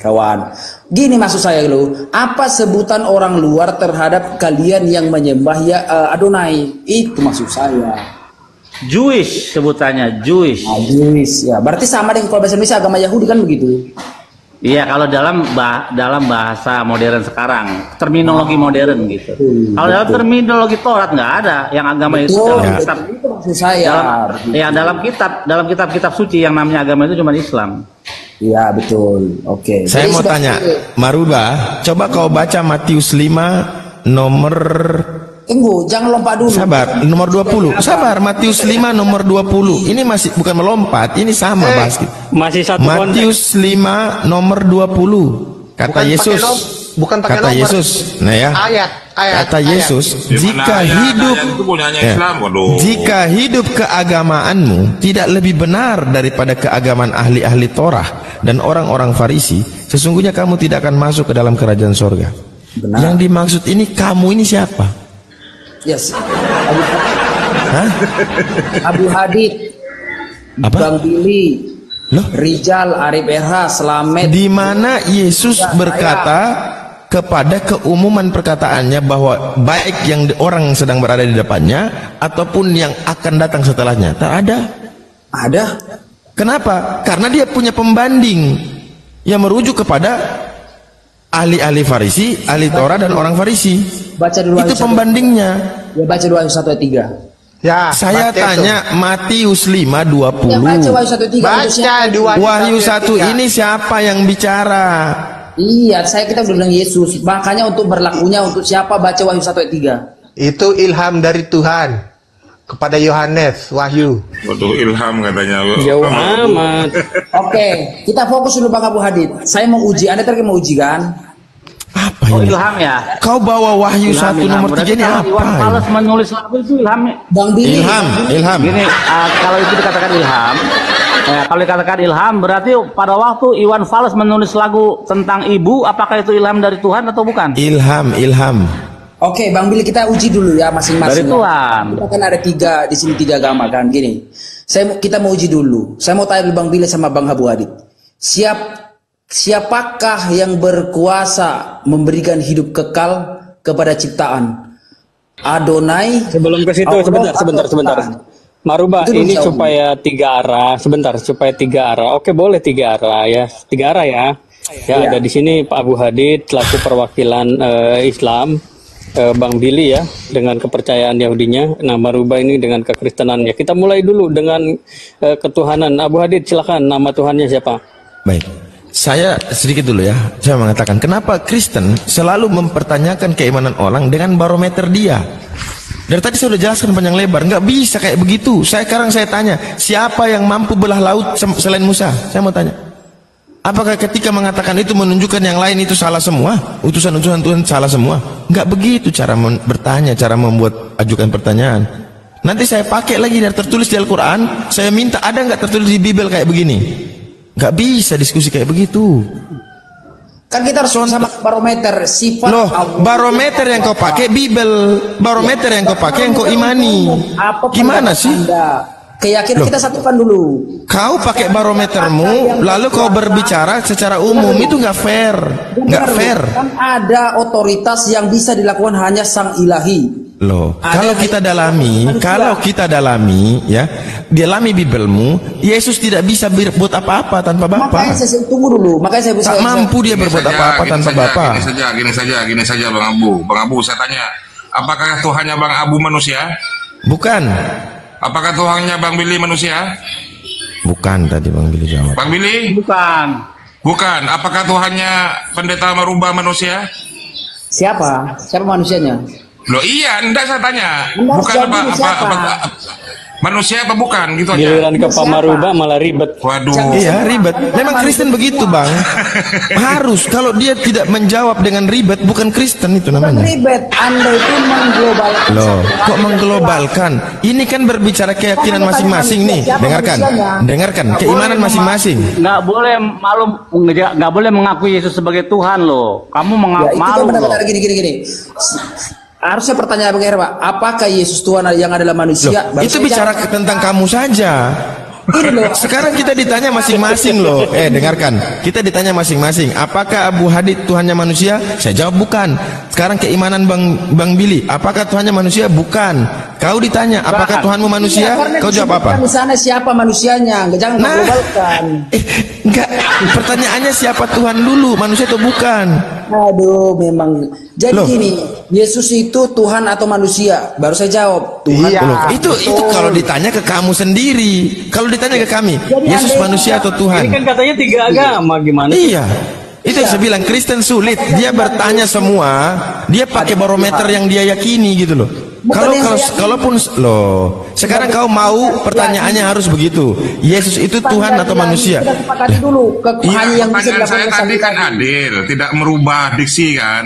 Kawan, gini maksud saya lo, apa sebutan orang luar terhadap kalian yang menyembah Adonai? Itu maksud saya. Jewish sebutannya, Jewish. Jewish ya, berarti sama dengan kalau bahasa Indonesia agama Yahudi kan begitu? Iya, kalau dalam bahasa modern sekarang, terminologi modern gitu. Kalau dalam terminologi Taurat nggak ada yang agama itu dalam kitab. Itu maksud saya. Dalam kitab suci yang namanya agama itu cuma Islam. Iya betul. Oke. Saya mau tanya, Maruba, coba kau baca Matius 5 nomor. Tunggu, jangan lompat dulu. Sabar, nomor 20. Sabar, Matius 5 nomor 20. Ini masih bukan melompat, ini sama bahas. Masih satu Matius 5 nomor 20. Kata bukan Yesus. Bukan pakai kata nomor. Yesus. Nah ya. Kata Yesus, jika hidup keagamaanmu tidak lebih benar daripada keagamaan ahli-ahli Torah dan orang-orang Farisi, sesungguhnya kamu tidak akan masuk ke dalam kerajaan sorga. Benar. Yang dimaksud ini kamu ini siapa? Yes. Abu Hadid, Bang Billy, Rijal, Arif RH, Slamet. Di mana Yesus berkata kepada keumuman perkataannya bahwa baik yang orang sedang berada di depannya ataupun yang akan datang setelahnya. Tak ada. Ada. Kenapa? Karena dia punya pembanding yang merujuk kepada ahli-ahli Farisi, ahli Torah dan orang Farisi. Baca dulu itu pembandingnya. Ya baca dulu ayat 1 ayat 3. Ya, saya tanya Matius 5:20. Ya, baca Wahyu 1 ini siapa yang bicara? Iya, kita bilang Yesus. Makanya untuk berlakunya untuk siapa baca Wahyu 1 ayat 3. Itu ilham dari Tuhan kepada Yohanes, Wahyu. Betul, ilham katanya. Jauh amat. Oke, kita fokus dulu Bang Abu Hadid. Saya mau uji, Anda tadi mau uji kan? Apa ini? Ilham ya. Kau bawa Wahyu 1 nomor 3 ini apa? Iwan Fals menulis lagu itu ilham. Bang Billy. Ilham. Gini, kalau itu dikatakan ilham, kalau dikatakan ilham berarti pada waktu Iwan Fals menulis lagu tentang ibu, apakah itu ilham dari Tuhan atau bukan? Ilham. Oke, Bang Billy kita uji dulu ya masing-masing. Dari Tuhan. Kita kan ada di sini tiga agama kan gini. Kita mau uji dulu. Saya mau tanya Bang Billy sama Bang Abu Hadid. Siapakah yang berkuasa memberikan hidup kekal kepada ciptaan? Adonai. Sebelum ke situ sebentar. Maruba, ini supaya 3 arah. Supaya 3 arah. Oke, boleh 3 arah ya. 3 arah ya. Ya, ada di sini Pak Abu Hadid selaku perwakilan Islam, Bang Billy ya dengan kepercayaan Yahudinya. Nah, Maruba ini dengan kekristenannya. Kita mulai dulu dengan ketuhanan. Abu Hadid silakan, nama Tuhannya siapa? Baik. Saya sedikit dulu ya, saya mengatakan kenapa Kristen selalu mempertanyakan keimanan orang dengan barometer dia. Dari tadi saya sudah jelaskan panjang lebar, nggak bisa kayak begitu. Sekarang saya tanya, siapa yang mampu belah laut selain Musa? Saya mau tanya, apakah ketika mengatakan itu menunjukkan yang lain itu salah semua? Utusan-utusan Tuhan salah semua? Nggak begitu cara bertanya, cara membuat ajukan pertanyaan. Nanti saya pakai lagi dari tertulis di Al-Quran, saya minta ada nggak tertulis di Bible kayak begini? Nggak bisa diskusi kayak begitu. Kan kita harus sama barometer sifat. Loh, barometer yang kau pakai Bible, barometer yang kau pakai yang kau imani. Gimana sih? Keyakinan kita satukan dulu. Kau pakai barometermu, lalu kau berbicara secara umum, itu nggak fair, nggak fair. Kan ada otoritas yang bisa dilakukan hanya Sang Ilahi. Loh, kalau kita dalami, ya, dalami Biblemu, Yesus tidak bisa berbuat apa-apa tanpa Bapa. Makanya saya tunggu dulu, tak mampu dia berbuat apa-apa tanpa Bapa. Gini saja, Bang Abu, saya tanya, apakah Tuhannya Bang Abu manusia? Bukan. Apakah Tuhannya Bang Billy manusia? Bukan, tadi Bang Billy jawab. Bang Billy? Bukan. Apakah Tuhannya Pendeta Maruba manusia? Siapa manusianya? Loh iya, enggak saya tanya. Bukan apa manusia apa bukan gitu aja. Giliran ke Pak Maruba malah ribet. Waduh. Iya, ribet. Memang Kristen begitu, Bang. Harus kalau dia tidak menjawab dengan ribet, bukan Kristen itu namanya. Bukan ribet, Anda itu mengglobalkan. Loh, kok mengglobalkan? Ini kan berbicara keyakinan masing-masing nih. Dengarkan keimanan masing-masing. Nggak boleh mengakui Yesus sebagai Tuhan loh. Kamu malu loh. Gini. Harusnya pertanyaan Bang Herba, apakah Yesus Tuhan yang adalah manusia? Loh, itu bicara tentang kamu saja. Ini loh. Sekarang kita ditanya masing-masing loh. Dengarkan. Kita ditanya masing-masing. Apakah Abu Hadid Tuhannya manusia? Saya jawab bukan. Sekarang keimanan Bang Billy. Apakah Tuhannya manusia? Bukan. Kau ditanya, apakah Tuhanmu manusia? Karena Kau jawab apa? Di sana siapa manusianya? Jangan Nah. globalkan. Enggak. Pertanyaannya siapa Tuhan dulu? Manusia atau bukan? Aduh, memang. Jadi Loh. gini, Yesus itu Tuhan atau manusia? Baru saya jawab, Tuhan. Iya. Loh, itu kalau ditanya ke kamu sendiri. Kalau ditanya ke kami, Jadi Yesus Anda manusia atau Tuhan? Ini kan katanya 3 agama, gimana? Iya. Itu yang saya bilang Kristen sulit. Dia bertanya semua, dia pakai barometer yang dia yakini gitu loh. Kalaupun loh, sekarang kau mau pertanyaannya harus begitu. Yesus itu Tuhan atau manusia? Kita sepakati dulu. Iya, Hanya yang bisa pertanyaan saya dilakukan tadi kan tadi. adil, tidak merubah diksi kan.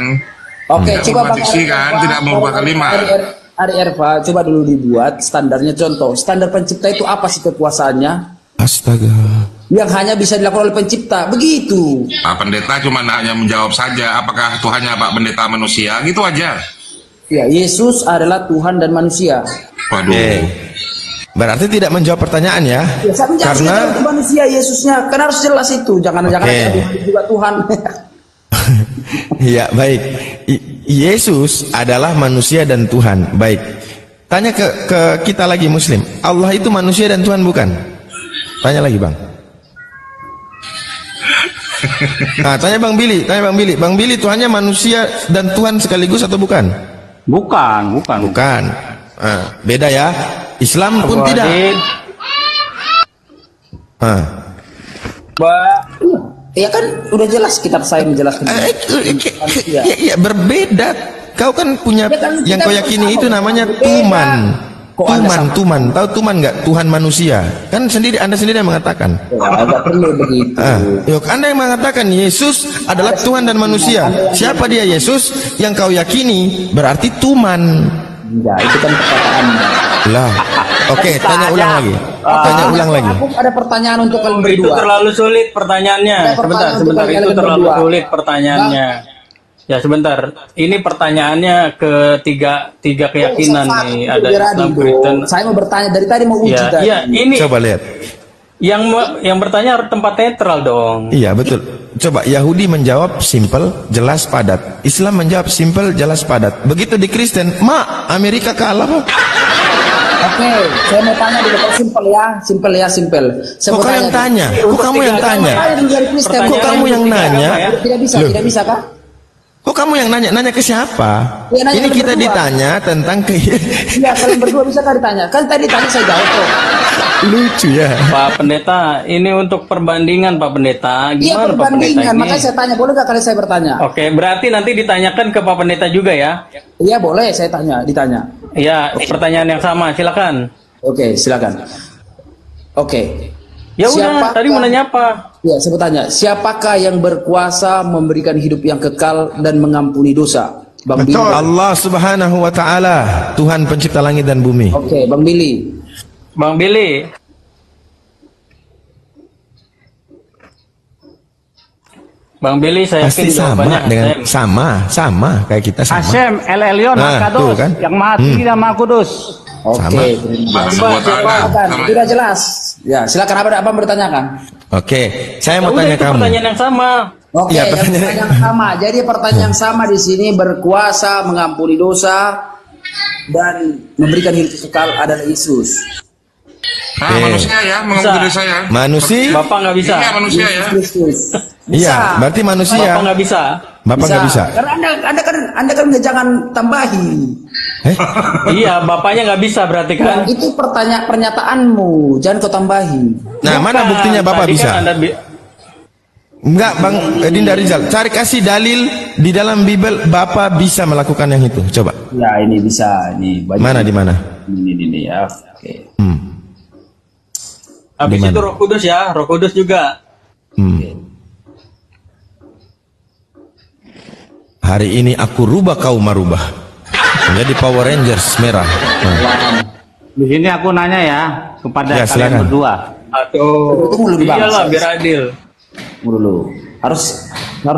Oke, Tidak coba merubah diksi kan, tidak merubah kalimat. Ari Erva, coba dulu dibuat standarnya. Contoh, standar pencipta itu apa sih kekuasaannya? Astaga. Yang hanya bisa dilakukan oleh pencipta, begitu. Pak Pendeta cuma hanya menjawab saja, apakah Tuhannya Pak Pendeta manusia, gitu aja. Ya, Yesus adalah Tuhan dan manusia. Waduh. Berarti tidak menjawab pertanyaan ya? Ya, saya menjawab Karena itu manusia Yesusnya, kan harus jelas itu. Jangan-jangan juga Tuhan. Iya, baik. Yesus adalah manusia dan Tuhan. Baik. Tanya ke kita lagi Muslim. Allah itu manusia dan Tuhan bukan? Tanya lagi, Bang. Nah, tanya Bang Billy. Bang Billy, Tuhannya manusia dan Tuhan sekaligus atau bukan? Bukan. Bukan. Nah, beda ya. Islam pun Abu tidak. Hadid, Nah. Ya kan udah jelas, kita saya menjelaskan. Ya, berbeda. Kau kan punya Ya kan, yang kita kau yakini bersama, itu namanya berbeda. Tuman. Kok Anda sama? Tuman. Tahu Tuman nggak? Tuhan manusia. Kan Anda sendiri yang mengatakan. Ya, agak perlu begitu. Anda yang mengatakan Yesus adalah Tuhan dan manusia. Siapa dia Yesus? Yang kau yakini berarti Tuman. Enggak, itu kan perkataannya. Lah. Oke, tanya ulang lagi. Tanya ulang lagi. Aku ada pertanyaan untuk kalian itu berdua. terlalu sulit pertanyaannya. Ada pertanyaan untuk Sebentar, kalian itu terlalu berdua. sulit pertanyaannya. Ya sebentar, ini pertanyaannya ke tiga keyakinan Satu, nih, ada biar Islam, adil, Kristen. dong. Saya mau bertanya dari tadi mau uji Ya, tadi. iya, ini Coba lihat. yang bertanya harus tempat netral dong. Iya, betul. Coba Yahudi menjawab simple, jelas, padat. Islam menjawab simple, jelas, padat. Begitu di Kristen, Amerika kalah. Oke, saya mau tanya dulu, kalau simpel ya. Saya Kok mau kau yang tanya? dulu. Kok kamu yang tanya? Saya dari Kristen. Kok kamu yang nanya? Loh. Tidak bisa kah? Kok kamu yang nanya? Nanya ke siapa? Ya, nanya Ini ke kita berdua. ditanya tentang Iya, kalian berdua bisa kah ditanya? Kan tadi tanya saya jawab kok. lucu ya. Pak Pendeta, ini untuk perbandingan Pak Pendeta. Iya, Gimana Pak Pendeta perbandingan. ini? Makanya saya tanya, boleh gak kalian saya bertanya? Oke, berarti nanti ditanyakan ke Pak Pendeta juga ya? Iya, boleh saya ditanya. Iya, pertanyaan yang sama, silakan. Oke, silakan. Oke. Ya udah, tadi mau nanya apa? Ya, saya bertanya, siapakah yang berkuasa memberikan hidup yang kekal dan mengampuni dosa? Bang Billy. Allah Subhanahu wa taala, Tuhan pencipta langit dan bumi. Oke, Bang Billy. Bang Billy. Bang Billy, saya Pasti yakin sama jawabannya dengan Hasem. sama kayak kita sama. Hashem, El Elyon, Nah, Al-Kados, tuh kan. yang maha tinggi dan maha kudus. Sama. Oke, terima kasih. Silakan, sudah jelas. Ya, silakan apa bertanyakan? Oke, saya mau Udah, tanya itu kamu. pertanyaan yang sama. Oke, Iya, yang pertanyaan yang sama. Jadi pertanyaan yang sama di sini berkuasa mengampuni dosa dan memberikan hidup kekal adalah Yesus. Nah, manusia ya, mengampuni dosa ya. Manusia? Bapak nggak bisa. Iya, manusia ya. Kristus. Iya, berarti manusia. Bapak nggak bisa. Bapak nggak bisa. Karena anda kan jangan tambahi. Iya, bapaknya nggak bisa berarti kan? Itu pernyataanmu, jangan kau tambahi. Nah, mana Bukan, buktinya Bapak tadi bisa? kan Anda Enggak, Bang Dinda Rizal. Cari kasih dalil di dalam Bible Bapak bisa melakukan yang itu. Coba. Ya, ini bisa, ini banyak. Mana di mana? Ini ya. Oke. habis Gimana? itu Roh Kudus ya, Roh Kudus juga. Hari ini aku rubah kau marubah. Menjadi Power Rangers merah. Nah. Di sini aku nanya ya kepada Ya, kalian silakan. berdua. Aduh, Tunggu dulu, Bang. iyalah biar adil. Tunggu dulu. Harus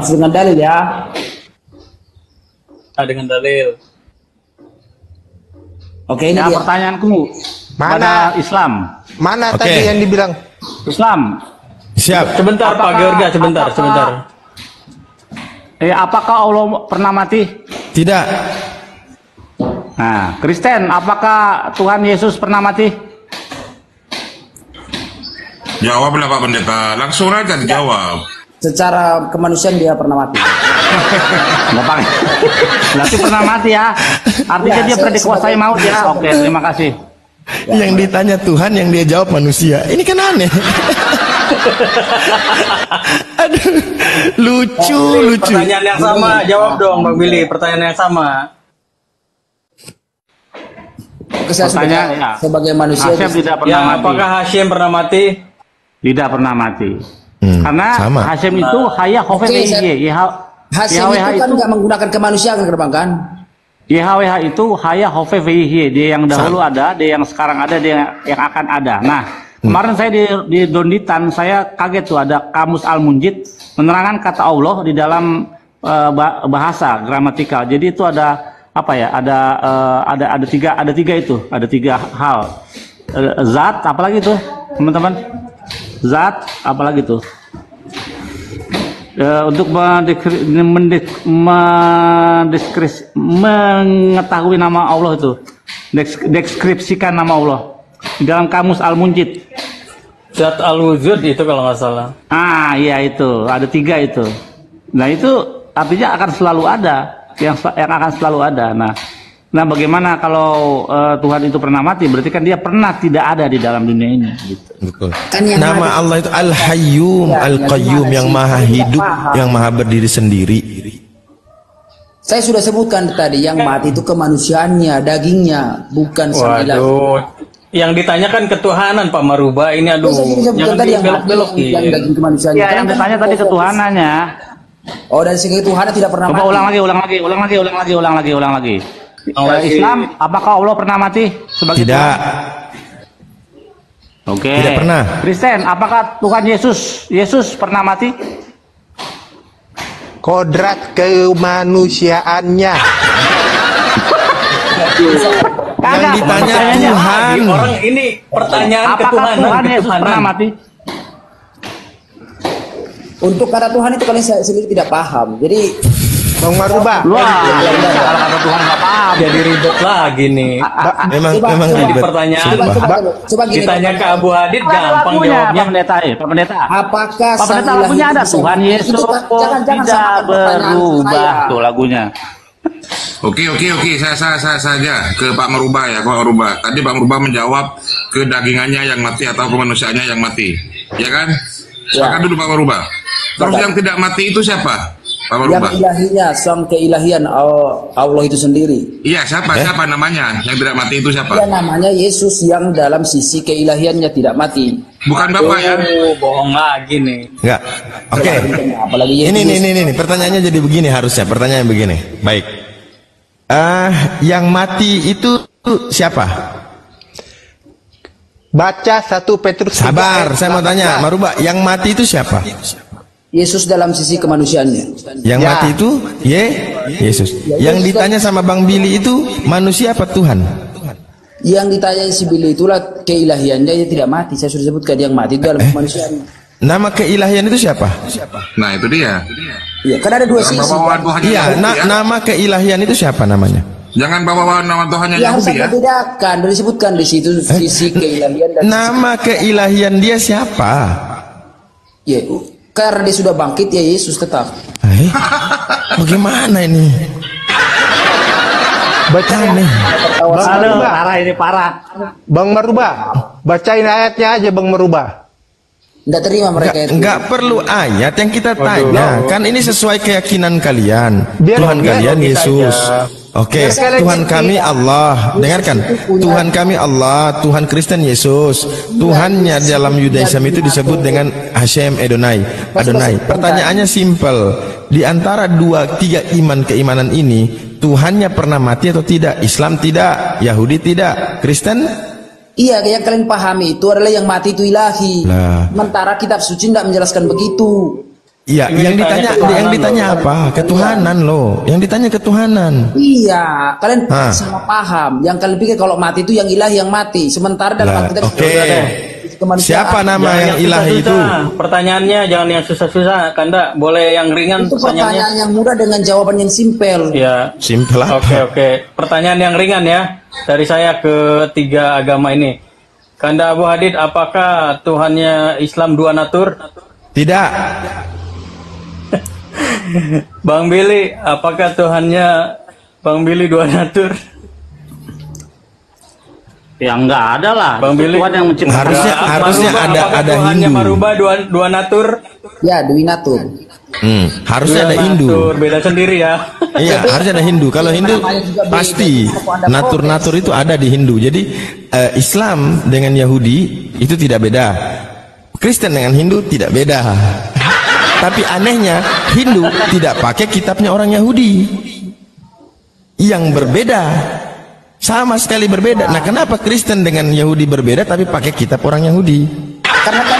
dengan dalil ya. Dengan dalil. Oke, ini Ya, dia. pertanyaanku, pada Islam. Mana Oke. tadi yang dibilang? Islam. Siap. Sebentar Pak Georgia, sebentar. Apakah Allah pernah mati? Tidak. Nah, Kristen, apakah Tuhan Yesus pernah mati? Jawablah Pak Pendeta, langsung aja dijawab. Secara kemanusiaan dia pernah mati. Bapak, berarti pernah mati ya? Artinya Ya, dia pernah saya dikuasai sebagai- maut ya? Oke, terima kasih. Yang ditanya Tuhan, yang dia jawab manusia. Ini kan aneh. Aduh, lucu. Pertanyaan yang sama, jawab dong Bang Billy, pertanyaan yang sama. Oke, saya Pertanyaan, sebagai, ya. sebagai manusia Hashem tidak pernah Ya, mati. apakah Hashim pernah mati? Tidak pernah mati. Karena sama. Hashem itu haya Oke, saya- hofeviye. Hashem YHWH itu kan nggak menggunakan kemanusiaan ke depan kan? YHWH itu haya hofeviye. Dia yang dahulu ada, dia yang sekarang ada, dia yang akan ada. Nah, kemarin saya di Donditan, saya kaget tuh ada Kamus Al-Munjid menerangkan kata Allah di dalam bahasa gramatikal. Jadi itu ada apa ya? Ada tiga itu, ada tiga hal. Zat, apalagi tuh, teman-teman? Zat, apalagi tuh? Untuk mengetahui nama Allah itu, deskripsikan nama Allah di dalam Kamus Al-Munjid. Zat al-wujud itu kalau nggak salah. Iya itu, ada tiga itu. Nah itu artinya akan selalu ada, yang akan selalu ada. Nah bagaimana kalau Tuhan itu pernah mati? Berarti kan dia pernah tidak ada di dalam dunia ini. Gitu. Betul. Kan yang Nama ada- Allah itu Al-Hayyum, Ya, Al-Qayyum, yang yang mana maha sih? hidup, Paham. yang maha berdiri sendiri. Saya sudah sebutkan tadi yang mati itu kemanusiaannya, dagingnya, bukan sang ilahi. Waduh. Yang ditanyakan ketuhanan Pak Maruba ini aduh. Saya sebutkan Jangan tadi yang mati, dibelok-belokin. yang daging kemanusiaannya. Ya Kan yang kan ditanya tadi ketuhanannya. Oh, dari segi ketuhanan tidak pernah Coba mati. ulang lagi. Islam, apakah Allah pernah mati sebagai Tidak. Tuhan? Oke. Tidak pernah. Kristen, apakah Tuhan Yesus pernah mati? Kodrat kemanusiaannya. Kagak. ditanya Pertanyaannya, Tuhan. Orang ini pertanyaan apakah ketuhanan, Tuhan Yesus ketuhanan. pernah mati? Untuk kata Tuhan itu kalian saya sendiri tidak paham. Jadi Bang Maruba. Wah, kalau kata Tuhan nggak paham. Jadi ribet lagi nih. Memang Coba, memang coba. Jadi ribet. pertanyaan coba gini. ditanya ke Abu Hadid Ada gampang lagunya, jawabnya. Pak Pendeta. Pak Pendeta. Apakah Pak Pendeta lagunya ada. Tuhan Yesus jangan tidak samakan pertanyaan berubah. saya. Tuh lagunya. Oke, saya saja ke Pak Merubah ya, Pak Merubah. Tadi Pak Merubah menjawab kedagingannya yang mati atau kemanusiaannya yang mati, ya kan? Sepakat dulu Pak Merubah. Terus Sepakat. yang tidak mati itu siapa? Pak Yang Merubah. ilahinya, sang keilahian Allah itu sendiri. Iya, siapa namanya? Yang tidak mati itu siapa? Dia namanya Yesus yang dalam sisi keilahiannya tidak mati. Bukan Bapak ya? Oh, bohong lagi nih. Enggak. Oke. Apalagi Yesus. Ini pertanyaannya jadi begini harusnya. Pertanyaan begini. Baik. Yang mati itu siapa? Baca 1 Petrus 3 Sabar, ayat saya mau tanya, 18. Maruba, yang mati itu siapa? Yesus dalam sisi kemanusiaannya. Yang Ya. mati itu Yesus. Yang ditanya sama Bang Billy itu manusia apa Tuhan? Yang ditanya si Billy itulah keilahiannya, dia tidak mati. Saya sudah sebutkan yang mati itu dalam kemanusiaan. Nama keilahian itu siapa? Nah, itu dia. Iya, kan ada dua sisi. Bawa Tuhannya Iya, Yahudi ya. nama keilahian itu siapa namanya? Jangan bawa nama Tuhannya Yang harus Yahudi ya. bedakan, dari disebutkan di situ sisi keilahian dan Nama keilahian dia siapa? ya, karena dia sudah bangkit ya Yesus tetap. Bagaimana ini? Baca Aneh. Bang Aduh, Maruba. parah ini parah. Bang Maruba. Bacain ayatnya aja Bang Maruba. Tidak terima mereka itu. Enggak perlu ayat yang kita tanya. Kan ini sesuai keyakinan kalian. Biar- Tuhan biar kalian logis Yesus. aja. Oke, Biar kalian Tuhan ngerti. kami Allah. Dengarkan. Tuhan kami Allah, Tuhan Kristen Yesus. Tuhannya dalam Yudaism itu disebut dengan Hashem Adonai. Pertanyaannya simple. Di antara 2-3 keimanan ini, Tuhannya pernah mati atau tidak? Islam tidak, Yahudi tidak, Kristen? Iya, yang kalian pahami itu adalah yang mati itu ilahi. Lah. Sementara kitab suci tidak menjelaskan begitu. Iya, yang ditanya apa? Ketuhanan loh. Yang ditanya ketuhanan. Iya, kalian salah paham. Yang kalian pikir kalau mati itu yang ilahi yang mati. Sementara dalam Alkitab siapa nama yang ilahi itu? Pertanyaannya jangan yang susah-susah, Kanda. Boleh yang ringan itu pertanyaannya. Pertanyaan yang mudah dengan jawaban yang simpel. Ya, simpel apa? Oke. Pertanyaan yang ringan ya dari saya ke 3 agama ini. Kanda Abu Hadid, apakah Tuhannya Islam dua natur? Tidak. Bang Billy, apakah Tuhannya Bang Billy dua natur? Ya enggak ada lah. Bang Billy, Tuhan yang menciptakan. Harusnya ada Tuhannya Hindu. Maruba dua natur? Ya, dwi natur. Harusnya ada Hindu. Beda sendiri ya. Iya, harusnya ada Hindu. Kalau Hindu pasti natur-natur itu ada di Hindu. Jadi Islam dengan Yahudi itu tidak beda. Kristen dengan Hindu tidak beda. Tapi anehnya Hindu tidak pakai kitabnya orang Yahudi. Yang berbeda. Sama sekali berbeda. Nah, kenapa Kristen dengan Yahudi berbeda tapi pakai kitab orang Yahudi? Karena kan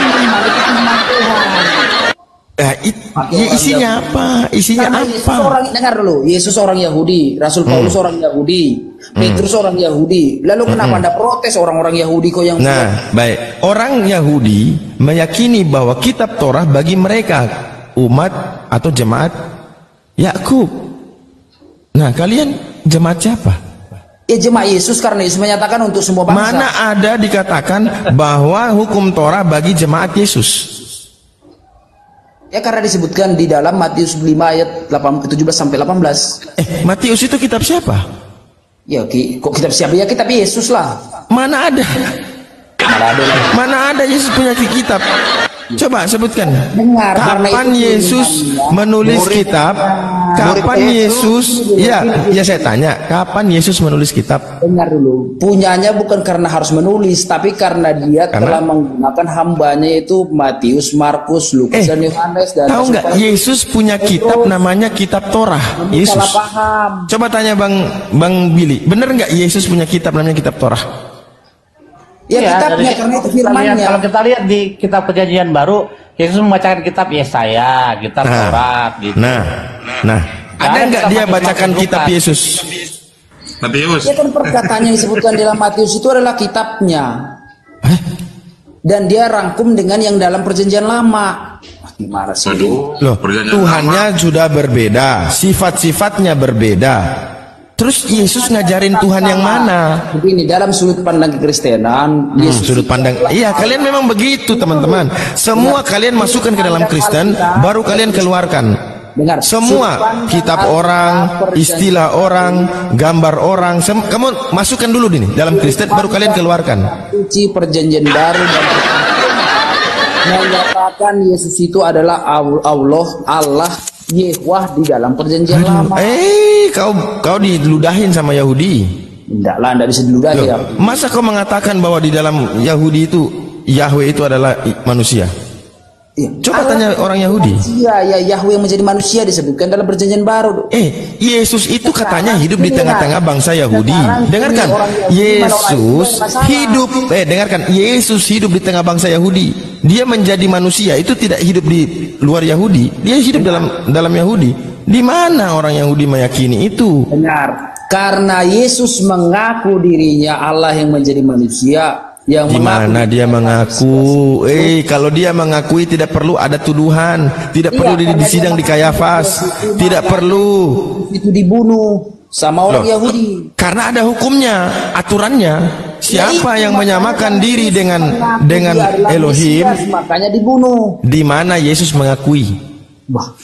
isinya apa? Isinya karena apa? Yesus orang, dengar dulu, Yesus orang Yahudi, Rasul Paulus orang Yahudi, Petrus orang Yahudi. Lalu kenapa Anda protes orang-orang Yahudi kok yang baik. Orang Yahudi meyakini bahwa kitab Torah bagi mereka umat atau jemaat Yakub. Nah, kalian jemaat siapa? Ya jemaat Yesus, karena Yesus menyatakan untuk semua bangsa. Mana ada dikatakan bahwa hukum Torah bagi jemaat Yesus? Ya karena disebutkan di dalam Matius 5 ayat 17 sampai 18. Matius itu kitab siapa? Ya kok kitab siapa? Ya kitab Yesus lah. Mana ada? Mana ada Yesus punya kitab? Coba sebutkan. Dengar, kapan Yesus menulis kitab? Kapan Yesus? Ya saya tanya, kapan Yesus menulis kitab? Dengar dulu. Punyanya bukan karena harus menulis, tapi karena dia telah menggunakan hambanya itu Matius, Markus, Lukas, dan Yohanes. Tahu nggak? Yesus punya kitab namanya Kitab Torah. Yesus. Salah paham. Coba tanya Bang Billy, bener nggak Yesus punya kitab namanya Kitab Torah? Ya, kitabnya karena itu firmannya. Kalau kita lihat di kitab Perjanjian Baru, Yesus membacakan kitab Yesaya, kitab Taurat gitu. Nah, ada nggak dia bacakan kitab Yesus? Matius. Ya kan perkataannya disebutkan dalam Matius itu adalah kitabnya. Dan dia rangkum dengan yang dalam Perjanjian Lama. Gimana sih? Loh, Tuhannya sudah berbeda, sifat-sifatnya berbeda. Terus Yesus ngajarin Tuhan yang mana? Begini, dalam sudut pandang Kekristenan, sudut pandang. Iya, kalian memang begitu, teman-teman. Semua kalian masukkan ke dalam Kristen, baru kalian keluarkan. Dengar, semua kitab orang, istilah orang, gambar orang, kamu masukkan dulu nih dalam Kristen, baru kalian keluarkan. Suci Perjanjian Baru dan menyatakan Yesus itu adalah Allah Yehwah di dalam Perjanjian Lama. Kau diludahin sama Yahudi. Enggak lah, enggak bisa diludahin. Ya. Masa kau mengatakan bahwa di dalam Yahudi itu Yahweh itu adalah manusia? Ya. Coba tanya orang Yahudi. Iya, Yahweh yang menjadi manusia disebutkan dalam Perjanjian Baru. Yesus itu katanya hidup di tengah-tengah bangsa Yahudi. Dengarkan, Yesus hidup. Dengarkan, Yesus hidup di tengah bangsa Yahudi. Dia menjadi manusia itu tidak hidup di luar Yahudi. Dia hidup dalam Yahudi. Di mana orang Yahudi meyakini itu? Benar. Karena Yesus mengaku dirinya Allah yang menjadi manusia. Yang di mana dia mengaku? Kalau dia mengakui tidak perlu ada tuduhan, tidak perlu di sidang di Kayafas, tidak perlu. Itu dibunuh sama orang Yahudi. Karena ada hukumnya, aturannya. Siapa yang menyamakan diri dengan Elohim, makanya dibunuh. Di mana Yesus mengakui?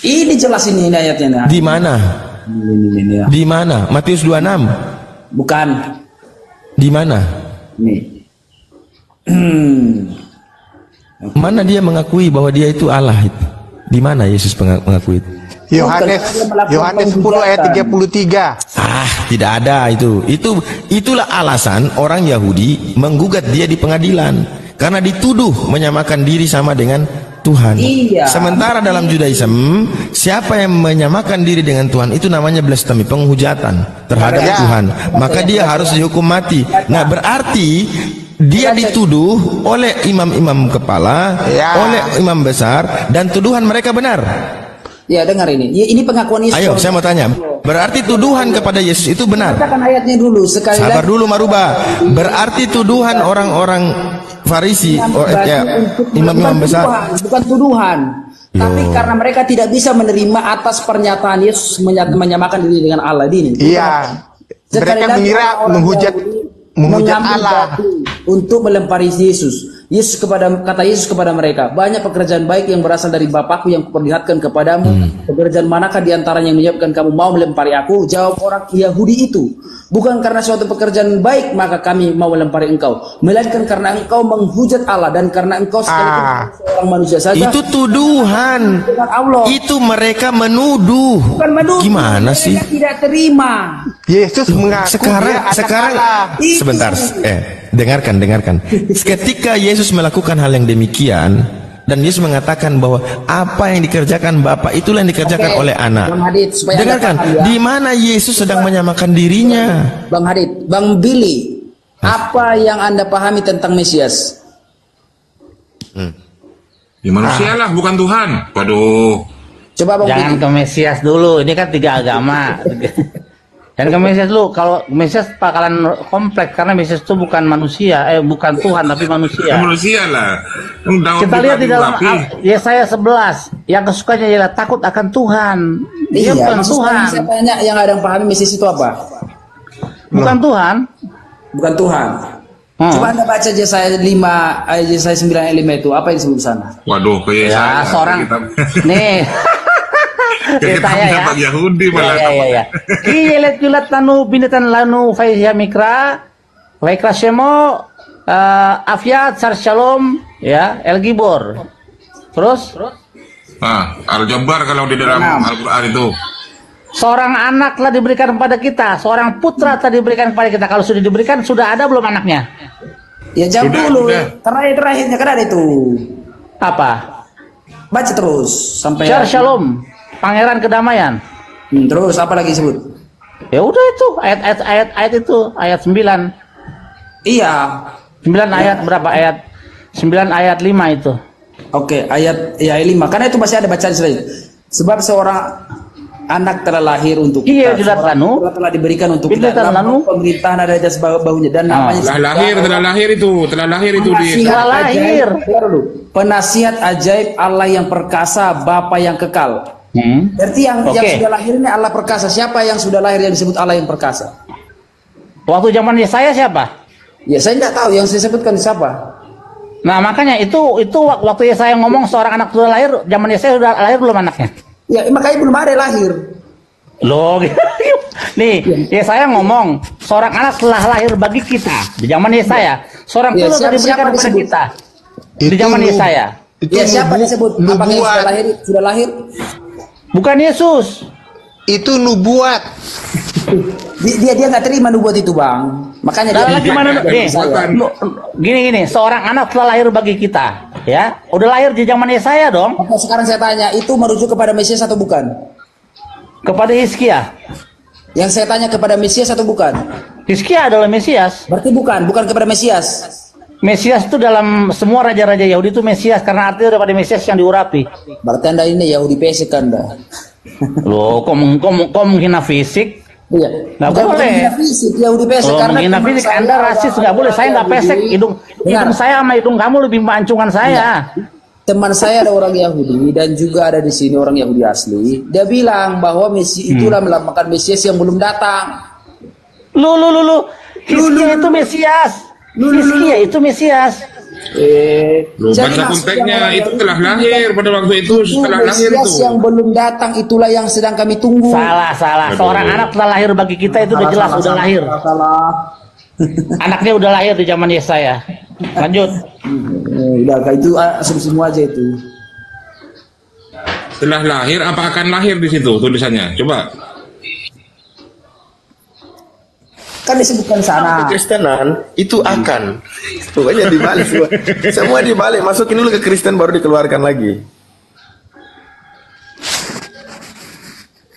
Ini jelas ini ayatnya. Di mana? Ini. Di mana? Matius 26. Bukan. Di mana? Nih. Mana dia mengakui bahwa dia itu Allah itu? Di mana Yesus mengakui itu? Yohanes 10 ayat 33. Tidak ada itu. Itulah alasan orang Yahudi menggugat dia di pengadilan karena dituduh menyamakan diri sama dengan Tuhan. Iya. Sementara dalam Judaism, siapa yang menyamakan diri dengan Tuhan itu namanya blasfemi, penghujatan terhadap Tuhan. Maka dia harus dihukum mati. Nah, berarti dia dituduh oleh imam-imam kepala, Ya. oleh imam besar, dan tuduhan mereka benar. Ya, dengar ini. Ya, ini pengakuan Yesus. Ayo, saya mau tanya. Berarti tuduhan kepada Yesus itu benar? Katakan ayatnya dulu sekali Sabar lagi. dulu Maruba. Berarti tuduhan orang-orang Farisi, imam-imam besar. Bukan tuduhan. Tapi karena mereka tidak bisa menerima atas pernyataan Yesus menyamakan diri dengan Allah ini. Iya. Sekali Mereka lagi mengira orang menghujat Yahudi menghujat mengambil Allah. batu untuk melempari Yesus. Kata Yesus kepada mereka, banyak pekerjaan baik yang berasal dari Bapakku yang kuperlihatkan kepadamu. Pekerjaan manakah di antaranya yang menyebabkan kamu mau melempari aku? Jawab orang Yahudi itu, bukan karena suatu pekerjaan baik maka kami mau melempari engkau, melainkan karena engkau menghujat Allah dan karena engkau sekalipun seorang manusia saja. Itu tuduhan. Dengan Allah. Itu mereka menuduh. Bukan menuduh, Gimana mereka sih? tidak terima. Yesus mengaku dia anak Sekarang Allah. sebentar. Dengarkan. Ketika Yesus melakukan hal yang demikian dan Yesus mengatakan bahwa apa yang dikerjakan Bapa itulah yang dikerjakan Oke, oleh anak. Bang Hadid, supaya Anda Dengarkan, paham ya. di mana Yesus sedang menyamakan dirinya. Bang Hadid, Bang Billy, apa yang Anda pahami tentang Mesias? Ya manusia lah, bukan Tuhan. Waduh. Coba Bang Jangan Billy. ke Mesias dulu, ini kan 3 agama. Dan ke Mesias dulu, kalau Mesias bakalan kompleks karena Mesias itu bukan manusia, bukan Tuhan tapi Ya manusia. manusia lah. Yang Daud Kita lihat di dalam rapi. Yesaya 11, yang kesukanya ialah takut akan Tuhan. Dia bukan maksud Tuhan, saya tanya yang ada yang pahami Mesias itu apa? bukan Tuhan. Bukan Tuhan. Coba Anda baca Yesaya 5, Yesaya 9 ayat 5 itu, apa yang disebut di sana? Waduh, kayak Ya, saya. seorang Kita- nih. Kayak kita Saya ya. Bang Yahudi malah. Ya. Kiyelet yulat tanu binatan lanu faizya mikra, waikra shemo, afiat sar shalom, ya, el gibor. Terus Nah, Al-Jabbar kalau di dalam Al-Quran itu. seorang anak telah diberikan kepada kita, seorang putra telah diberikan kepada kita. Kalau sudah diberikan, sudah ada belum anaknya? Ya jawab Sudah, dulu. sudah. Terakhirnya kan ada itu. Apa? Baca terus sampai Syar shalom, pangeran kedamaian. Terus apa lagi disebut? Ya udah itu ayat itu ayat 9. Iya. 9 ayat berapa ayat? 9 ayat 5 itu. Oke, ayat 5. Karena itu masih ada bacaan selain. Sebab seorang anak telah lahir untuk Iya, kita. jelas Seorang lanu. putra telah diberikan untuk Bila kita. telah lanu. Pemerintahan ada di atas bahunya dan namanya Telah lahir itu di. Telah lahir. Dengar dulu. Penasihat ajaib Allah yang perkasa, Bapa yang kekal. Berarti yang Oke. sudah lahir ini Allah perkasa. Siapa yang sudah lahir yang disebut Allah yang perkasa? Waktu zaman saya siapa? Ya saya nggak tahu yang saya sebutkan siapa. Nah makanya itu waktu saya ngomong seorang anak sudah lahir, zaman saya sudah lahir belum anaknya? Ya makanya belum ada yang lahir. Loh, nih saya ngomong seorang anak telah lahir bagi kita di zaman saya. Seorang Ya, putra siapa diberikan kepada disebut? kita di Itu zaman nu- saya. Itu Ya siapa disebut? Apakah yang nubuat. sudah lahir? Bukan Yesus. Itu nubuat. Dia nggak terima nubuat itu bang. Makanya Nah, dia gimana nih? Bukan. Gini, seorang anak telah lahir bagi kita, ya. Udah lahir di zaman saya dong, Maka sekarang saya tanya, itu merujuk kepada Mesias atau bukan? kepada Hizkia. Yang saya tanya kepada Mesias atau bukan? Hizkia adalah Mesias. Berarti bukan kepada Mesias. Mesias itu dalam semua raja-raja Yahudi itu Mesias karena artinya daripada Mesias yang diurapi. Berarti anda ini Yahudi pesek anda. Loh, kok menghina fisik? Iya. Nggak Bukan boleh. menghina fisik, Yahudi pesek Kalau karena menghina teman fisik, saya Anda ada rasis nggak boleh. Saya nggak orang pesek, Yahudi. hidung Dengar, saya sama hidung kamu lebih mancungan saya. teman saya ada orang Yahudi dan juga ada di sini orang Yahudi asli. Dia bilang bahwa itulah melambangkan Mesias yang belum datang. Lu. Hizkia itu Mesias. Hizkia itu Mesias. Loh, Jadi baca maksud konteksnya yang orang itu Yahudi telah lahir pada waktu itu, setelah lahir Mesias itu. yang belum datang itulah yang sedang kami tunggu. Salah. Seorang anak telah lahir bagi kita itu udah jelas udah lahir. Salah. Anaknya udah lahir di zaman Yesaya. Lanjut. Udah itu asumsimu aja itu. Setelah lahir apa akan lahir di situ tulisannya? Coba. Kan disebutkan sana. Kekristenan itu akan. Pokoknya dibalik semua. Semua dibalik. Masukin dulu ke Kristen baru dikeluarkan lagi.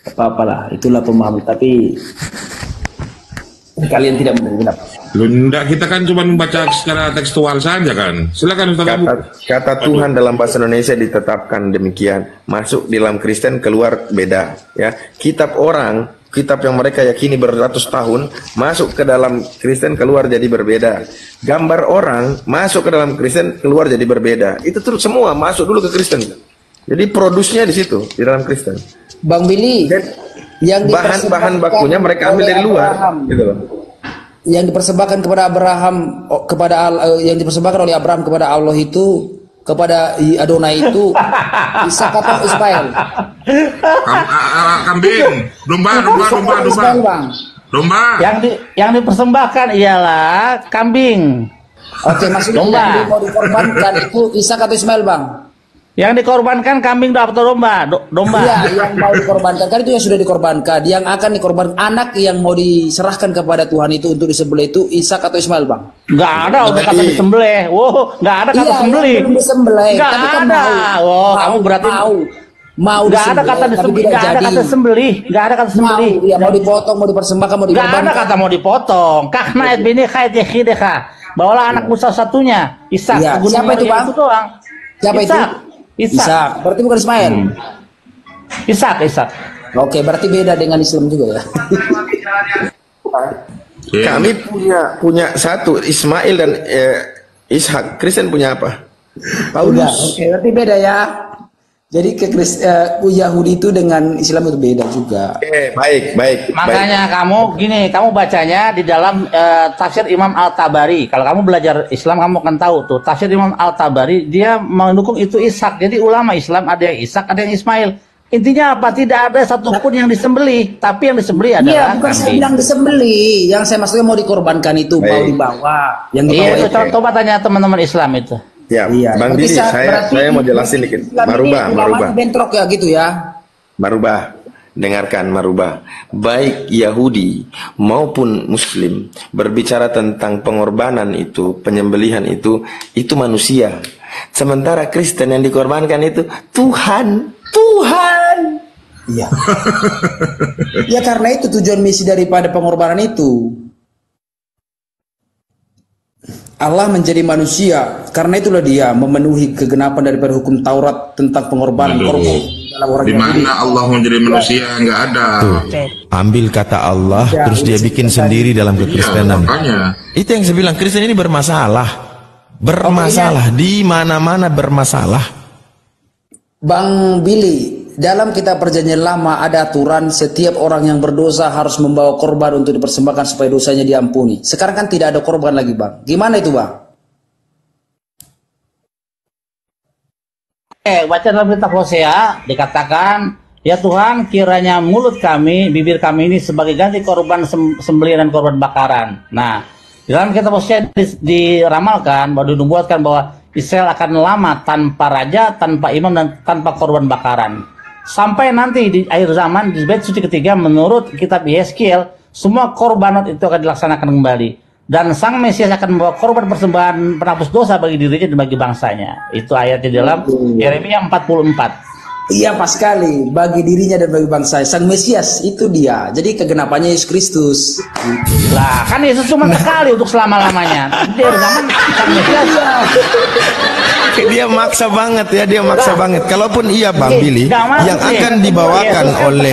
Apa-apalah, itulah pemahaman. Tapi Kalian tidak benar. Loh, enggak, kita kan cuma membaca secara tekstual saja kan. Silakan Ustaz Abu. Kata Tuhan dalam bahasa Indonesia ditetapkan demikian, masuk di dalam Kristen, keluar beda. Ya, kitab orang, kitab yang mereka yakini beratus tahun, masuk ke dalam Kristen, keluar jadi berbeda. Gambar orang masuk ke dalam Kristen, keluar jadi berbeda. Itu terus semua masuk dulu ke Kristen. Jadi produsnya di situ, di dalam Kristen. Bang Billy, yang Bahan-bahan bakunya mereka ambil dari luar, gitu loh. Yang dipersembahkan kepada Abraham, yang dipersembahkan oleh Abraham kepada Allah itu, kepada Adonai itu, Ishak atau Ismail? Kambing, domba. Ismail, Bang. Domba. Yang dipersembahkan ialah kambing. Oke, maksudnya Domba. yang mau dikorbankan itu Ishak atau Ismail, Bang? Yang dikorbankan kambing atau domba? Domba. Iya, yang mau dikorbankan kan itu yang sudah dikorbankan. Yang akan dikorbankan, anak yang mau diserahkan kepada Tuhan itu untuk disembelih itu Ishak atau Ismail, Bang? Nggak ada udah kata disembelih. Wow, nggak ada kata sembelih. Belum disembelih. Nggak Tapi kan ada. mau. Kamu berarti mau nggak ada kata tapi disembelih. tidak Nggak ada jadi. kata sembelih. Nggak ada kata sembelih. Mau dipotong, mau dipersembahkan, mau Nggak dikorbankan. ada kata mau dipotong. Karena bini kait yahideha. Bawalah anakmu salah satunya. Ishak. Iya. Gunung Siapa itu, Maria Bang? Itu doang. Siapa itu? Ishak. Berarti bukan Ismail. Ishak. Oke, berarti beda dengan Islam juga ya. Kami punya satu Ismail dan Ishak. Kristen punya apa? Udah, oke, berarti beda ya. Jadi Yahudi itu dengan Islam itu beda juga. Baik. Makanya kamu kamu bacanya di dalam tafsir Imam Al-Tabari. Kalau kamu belajar Islam kamu akan tahu tuh tafsir Imam Al-Tabari dia mendukung itu Ishak. Jadi ulama Islam ada yang Ishak, ada yang Ismail. Intinya apa? Tidak ada satupun yang disembelih, tapi yang disembelih adalah Iya, bukan saya bilang disembelih. Yang saya maksudnya mau dikorbankan itu, mau dibawa. Yang dibawa Iya, itu. coba tanya teman-teman Islam itu. Ya, Iya. Bang Berarti Billy, berarti saya mau jelasin dikit. Marubah. bentrok ya gitu ya. Marubah, dengarkan Marubah. Baik Yahudi maupun Muslim berbicara tentang pengorbanan itu, penyembelihan itu manusia. Sementara Kristen yang dikorbankan itu Tuhan. Iya. Ya karena itu tujuan misi daripada pengorbanan itu. Allah menjadi manusia, karena itulah dia memenuhi kegenapan daripada hukum Taurat tentang pengorbanan korban dalam orang Di mana Allah menjadi manusia nggak ada. Ambil kata Allah, terus dia bikin sendiri dalam kekristenan. Makanya. Itu yang saya bilang, Kristen ini bermasalah. Di mana-mana bermasalah. Bang Billy, dalam kitab perjanjian lama ada aturan setiap orang yang berdosa harus membawa korban untuk dipersembahkan supaya dosanya diampuni. Sekarang kan tidak ada korban lagi, Bang. Gimana itu, Bang? Baca dalam kitab Hosea dikatakan, ya Tuhan kiranya mulut kami, bibir kami ini sebagai ganti korban sembelihan dan korban bakaran. Nah, di dalam kitab Hosea diramalkan bahwa dinubuatkan bahwa Israel akan lama tanpa raja, tanpa imam, dan tanpa korban bakaran. Sampai nanti di akhir zaman, di bait suci ketiga, menurut kitab Yeskiel, semua korbanot itu akan dilaksanakan kembali. Dan Sang Mesias akan membawa korban persembahan penghapus dosa bagi dirinya dan bagi bangsanya. Itu ayat di dalam Yeremia 44. Iya, pas sekali. Bagi dirinya dan bagi bangsa. Sang Mesias itu dia. Jadi kegenapannya Yesus Kristus. Lah, kan Yesus cuma sekali untuk selama-lamanya. Di akhir zaman Sang Mesias. Dia maksa banget ya, dia maksa banget. Kalaupun iya Bang Billy, yang akan dibawakan oleh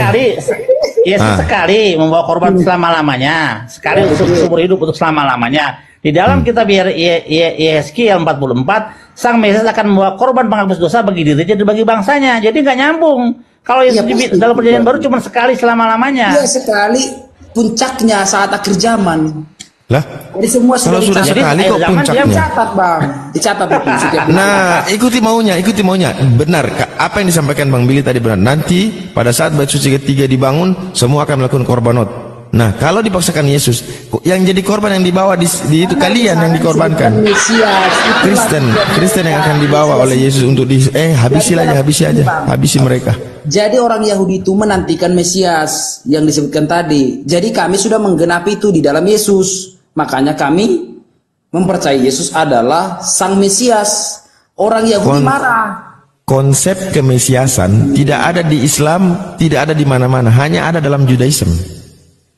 Yesus sekali membawa korban selama-lamanya, sekali untuk seumur hidup untuk selama-lamanya. Di dalam kitab Yeskiel 44, Sang Mesias akan membawa korban penghapus dosa bagi dirinya dan bagi bangsanya. Jadi nggak nyambung. Kalau Yesus dalam perjanjian baru cuma sekali selama-lamanya. Iya, sekali. Puncaknya saat akhir zaman. Lah, jadi semua kalau sudah sekali kok puncaknya. Dicatat, Bang. Dicatat itu setiap Nah, ikuti maunya. Benar, apa yang disampaikan Bang Billy tadi benar. Nanti pada saat bait suci ketiga dibangun, semua akan melakukan korbanot. Nah, kalau dipaksakan Yesus, yang jadi korban yang dibawa di itu kalian yang dikorbankan. Kristen yang akan dibawa oleh Yesus untuk habisi mereka. Jadi orang Yahudi itu menantikan Mesias yang disebutkan tadi. Jadi kami sudah menggenapi itu di dalam Yesus. Makanya kami mempercayai Yesus adalah Sang Mesias. Orang Yahudi marah. Konsep kemesiasan tidak ada di Islam, tidak ada di mana-mana, hanya ada dalam Judaism.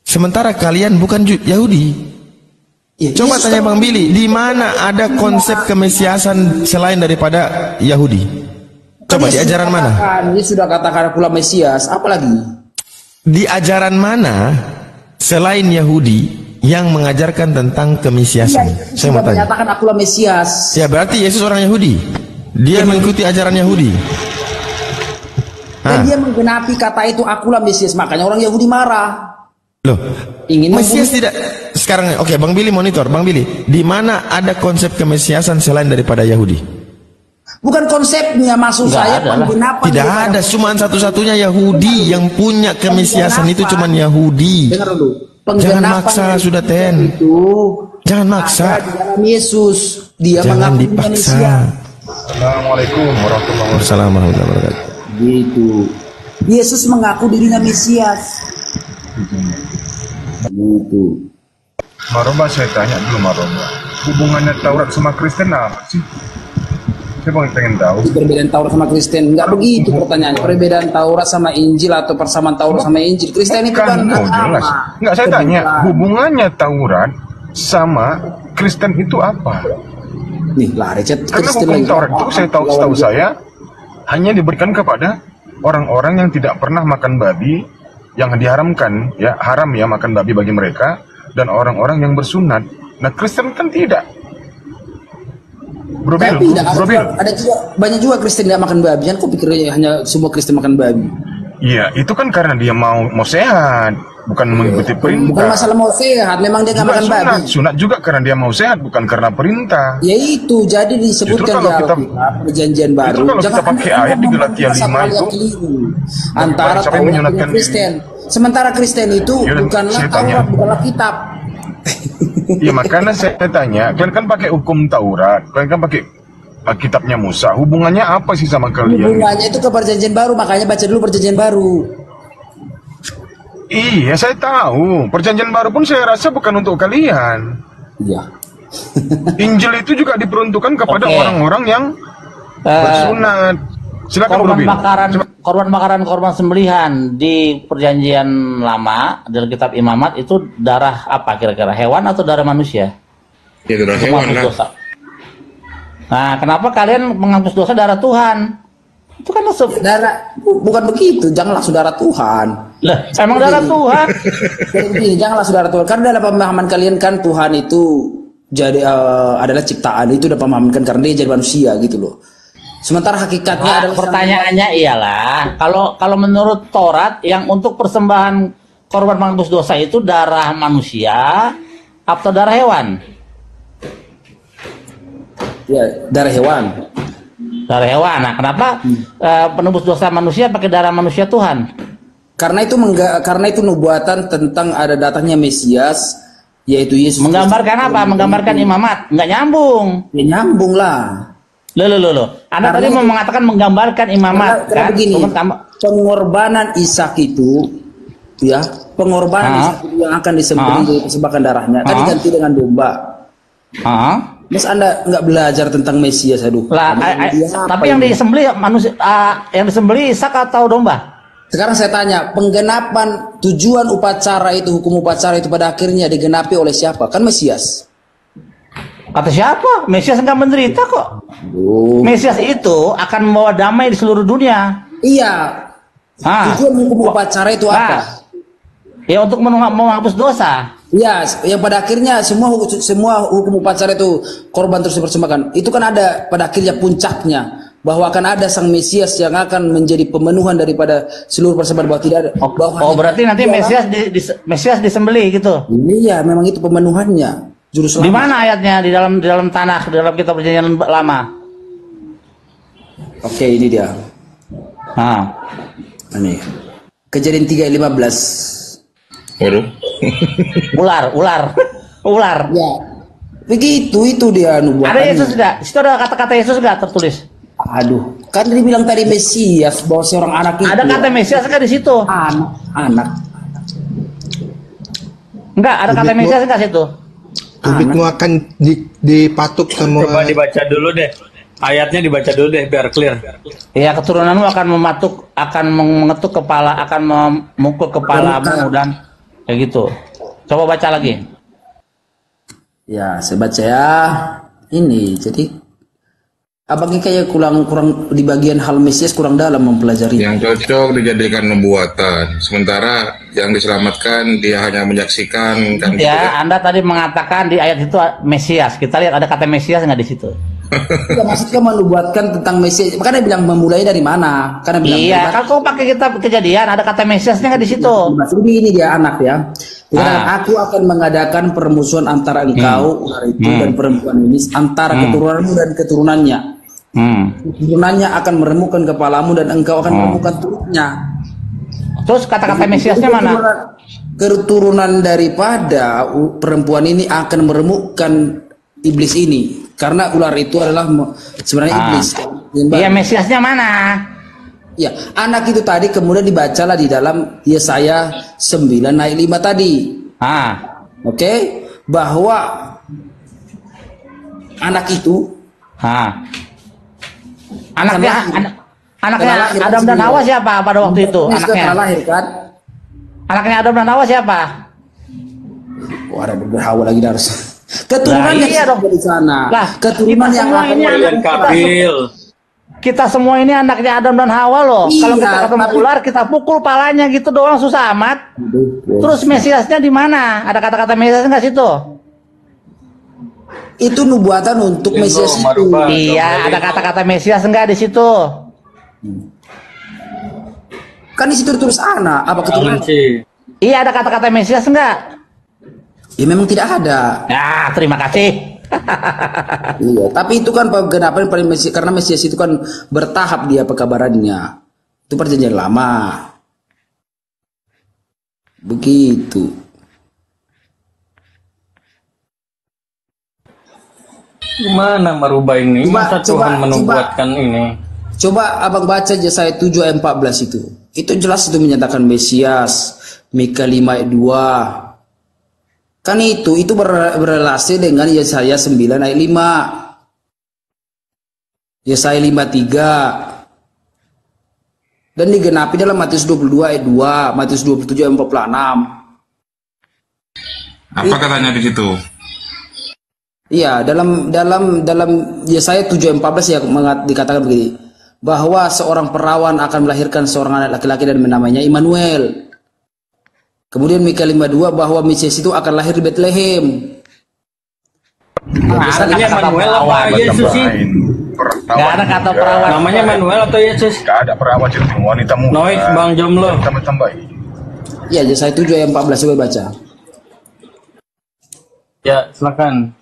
Sementara kalian bukan Yahudi. Ya, Coba Yesus tanya kan- Bang Billy, di mana ada konsep kemesiasan selain daripada Yahudi? Coba di Yesus ajaran mana? Yesus sudah katakan akulah Mesias, apalagi? Di ajaran mana selain Yahudi yang mengajarkan tentang kemesiasan? Saya mau Sudah tanya. menyatakan akulah Mesias. Ya berarti Yesus orang Yahudi. Dia mengikuti ajaran Yahudi. Dan dia menggenapi kata itu akulah Mesias, makanya orang Yahudi marah. Loh, Ingin Mesias membunuh- tidak sekarang. Oke, Bang Billy monitor. Bang Billy, di mana ada konsep kemesiasan selain daripada Yahudi? Bukan konsepnya, maksud Nggak saya ada lah. penggenapan. Tidak daripada- ada, cuma satu-satunya Yahudi yang punya kemesiasan itu cuma Yahudi. Dengar dulu. Jangan Penggenapan maksa, dari sudah, Ten. Itu Jangan maksa. ada di dalam Yesus. Dia Jangan mengaku dipaksa. manusia. Assalamualaikum warahmatullahi wabarakatuh. Assalamualaikum warahmatullahi wabarakatuh. Gitu. Yesus mengaku dirinya Mesias. Gitu. Maroba, saya tanya dulu Maroba, hubungannya Taurat sama Kristen apa sih? Saya pengen tahu. Perbedaan Taurat sama Kristen enggak begitu pertanyaannya. Perbedaan Taurat sama Injil atau persamaan Taurat sama Injil. Kristen itu kan Oh jelas. Enggak, saya tanya, hubungannya Taurat sama Kristen itu apa? Nih lari chat Karena Kristen hukum lagi. Taurat itu setahu saya hanya diberikan kepada orang-orang yang tidak pernah makan babi, yang diharamkan, ya haram ya makan babi bagi mereka, dan orang-orang yang bersunat. Nah Kristen kan tidak. Bro Bill, Tapi tidak, Bro Bill. ada juga banyak juga Kristen tidak makan babi. Kan kok pikirnya hanya semua Kristen makan babi? Iya, itu kan karena dia mau sehat, bukan mengikuti perintah. Bukan masalah mau sehat, memang dia nggak Juga makan babi. sunat juga karena dia mau sehat, bukan karena perintah. Ya itu, jadi disebutkan Justru di kalau kita- Alkitab perjanjian baru. kalau kita pakai Anda ayat di ngomong Galatia tentang satu 5 hal yang itu, keliru. Antara siapa yang Taurat menyunatkan dan Kristen. Sementara Kristen itu Ya, bukanlah saya tanya. Taurat, bukanlah kitab. Ya makanya saya tanya, kalian kan pakai hukum Taurat, kalian kan pakai kitabnya Musa. Hubungannya apa sih sama kalian? Hubungannya itu ke perjanjian baru, makanya baca dulu perjanjian baru. Iya, saya tahu. Perjanjian baru pun saya rasa bukan untuk kalian. Iya. Injil itu juga diperuntukkan kepada Oke. orang-orang yang Eh, bersunat. Silakan Bro korban Bill. bakaran, korban sembelihan di perjanjian lama dalam kitab Imamat itu darah apa kira-kira? Hewan atau darah manusia? Ya darah Untuk hewan menghapus lah. dosa. Nah, kenapa kalian menghapus dosa darah Tuhan? Itu kan Saudara, bukan begitu, janganlah saudara Tuhan. lah, emang darah Tuhan. Jadi begini, janganlah saudara Tuhan. Karena dalam pemahaman kalian kan Tuhan itu jadi adalah ciptaan, itu udah pemahaman kan karena dia jadi manusia gitu loh. Sementara hakikatnya Nah, adalah pertanyaannya ialah kalau menurut Taurat yang untuk persembahan korban menghapus dosa itu darah manusia atau darah hewan? ya darah hewan. Darah hewan. Nah, kenapa penebus dosa manusia pakai darah manusia Tuhan? Karena itu nubuatan tentang ada datangnya Mesias, yaitu Yesus. Menggambarkan apa? Menggambarkan imamat. Nggak nyambung. Ya, nyambung lah. Loh. Anda tadi mau mengatakan menggambarkan imamat, Karena kan? begini, Pertama- pengorbanan Ishak itu, ya, pengorbanan Ah. Ishak itu yang akan disembelih dipersembahkan darahnya, kan Ah. diganti dengan domba. Hah? Mas Anda nggak belajar tentang Mesias, aduh. Lah, Dia apa tapi yang ini? disembelih manusia, yang disembelih Ishak atau domba? Sekarang saya tanya, penggenapan tujuan upacara itu, hukum upacara itu pada akhirnya digenapi oleh siapa? Kan Mesias. Kata siapa? Mesias nggak menderita kok. Aduh. Mesias itu akan membawa damai di seluruh dunia. Iya. Ah. Tujuan hukum upacara itu Nah, apa? ya untuk menghapus dosa. Iya, yang pada akhirnya semua hukum upacara itu korban terus dipersembahkan. Itu kan ada pada akhirnya puncaknya bahwa akan ada sang Mesias yang akan menjadi pemenuhan daripada seluruh persembahan, bahwa tidak ada. Oh, berarti nanti Mesias disembelih gitu. Iya, memang itu pemenuhannya. Juru Di selamat. mana ayatnya? Di dalam tanah, di dalam kitab perjanjian lama. Oke, ini dia. Nah, Ini. Kejadian 3:15. Waduh. ular. Ya. Begitu itu dia nubuatan. Ada Yesus enggak? Situ ada kata-kata Yesus enggak tertulis? Aduh, kan dibilang tadi Mesias bahwa seorang anak itu. Ada kata Mesias enggak di situ? anak. Enggak, ada kata Mesias enggak situ? Tubitmu akan dipatuk sama Coba dibaca dulu deh. Ayatnya dibaca dulu deh biar clear. Ya, keturunanmu akan mengetuk kepala, akan memukul kepalamu dan Kayak gitu. Coba baca lagi. Ya, saya baca ya. Ini jadi abangnya kayak kurang di bagian hal Mesias kurang dalam mempelajari. Yang cocok dijadikan nubuatan, sementara yang diselamatkan dia hanya menyaksikan kan gitu Ya, ya. Anda tadi mengatakan di ayat itu Mesias. Kita lihat ada kata Mesias nggak di situ? Tidak, maksudnya menubuatkan tentang Mesias. Makanya bilang memulai dari mana? Karena bilang Iya, kan kau pakai kitab Kejadian ada kata Mesiasnya nggak di situ? Jadi ini dia anak ya. Aku akan mengadakan permusuhan antara engkau ular itu dan perempuan ini, antara keturunanmu dan keturunannya. Keturunannya akan meremukkan kepalamu dan engkau akan meremukkan turunnya. Terus kata-kata Mesiasnya mana? Keturunan daripada perempuan ini akan meremukkan iblis ini, karena ular itu adalah sebenarnya iblis. Iya, Mesiasnya mana? Ya, anak itu tadi kemudian dibacalah di dalam Yesaya 9 ayat 5 tadi. Oke, bahwa anak itu anaknya Adam dan Hawa siapa pada waktu itu? Anaknya lahir kan? Anaknya Adam dan Hawa siapa? Wah, ada Hawa lagi harus. Keturunannya iya dong di sana. Lah, keturunan yang semua ini kita semua ini anaknya Adam dan Hawa loh. Iya, kalau kita ketemu ular, kita pukul palanya gitu doang, susah amat. Terus Mesiasnya di mana? Ada kata-kata Mesias nggak situ? Itu nubuatan untuk Mesias itu. Iya, ada kata-kata Mesias nggak di situ? Kan di situ terus anak, apa keturunan? Iya, ada kata-kata Mesias nggak? Ya memang tidak ada. Ya, terima kasih. Iya, tapi itu kan penggenapan Mesias, karena Mesias itu kan bertahap dia pekabarannya. Itu perjanjian lama. Begitu. Gimana merubah ini? Masa Tuhan menubuatkan ini? Coba abang baca Yesaya 7 ayat 14 itu. Itu jelas itu menyatakan Mesias. Mika 5 ayat 2. Kan itu berrelasi dengan Yesaya 9 ayat 5. Yesaya 53. Dan digenapi dalam Matius 22 ayat 2, Matius 27 ayat 46. Apa katanya di situ? Iya, dalam Yesaya 7 ayat 14 ya dikatakan begini, bahwa seorang perawan akan melahirkan seorang anak laki-laki dan namanya Immanuel. Kemudian Mika 52 bahwa Mesias itu akan lahir di Bethlehem. Namanya Manuel apa Yesus sih? Gak ada kata perawan. Namanya Manuel atau Yesus? Gak ada perawan, jadi wanita muda. Nois Bang Jomblo. Tambah. Iya, Yesaya 7 ayat 14 coba baca. Ya, silakan.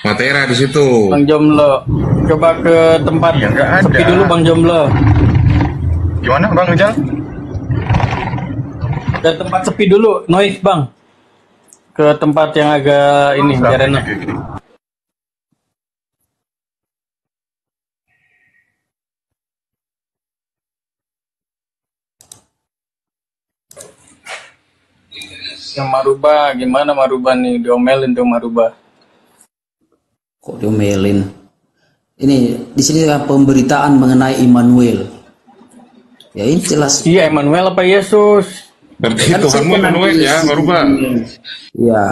Matera di situ. Bang Jomblo. Coba ke tempat Ya, nggak ada. sepi dulu Bang Jomblo. Gimana Bang Rijal? Ke tempat sepi dulu, noise Bang. Ke tempat yang agak ini biar enak. Yang Maruba, gimana Maruba nih? Diomelin tuh Maruba. Kok diomelin? Ini di sini kan pemberitaan mengenai Immanuel. Ya ini jelas. Iya, Emmanuel apa Yesus? Berarti Tuhanmu Immanuel ya, merubah. Iya.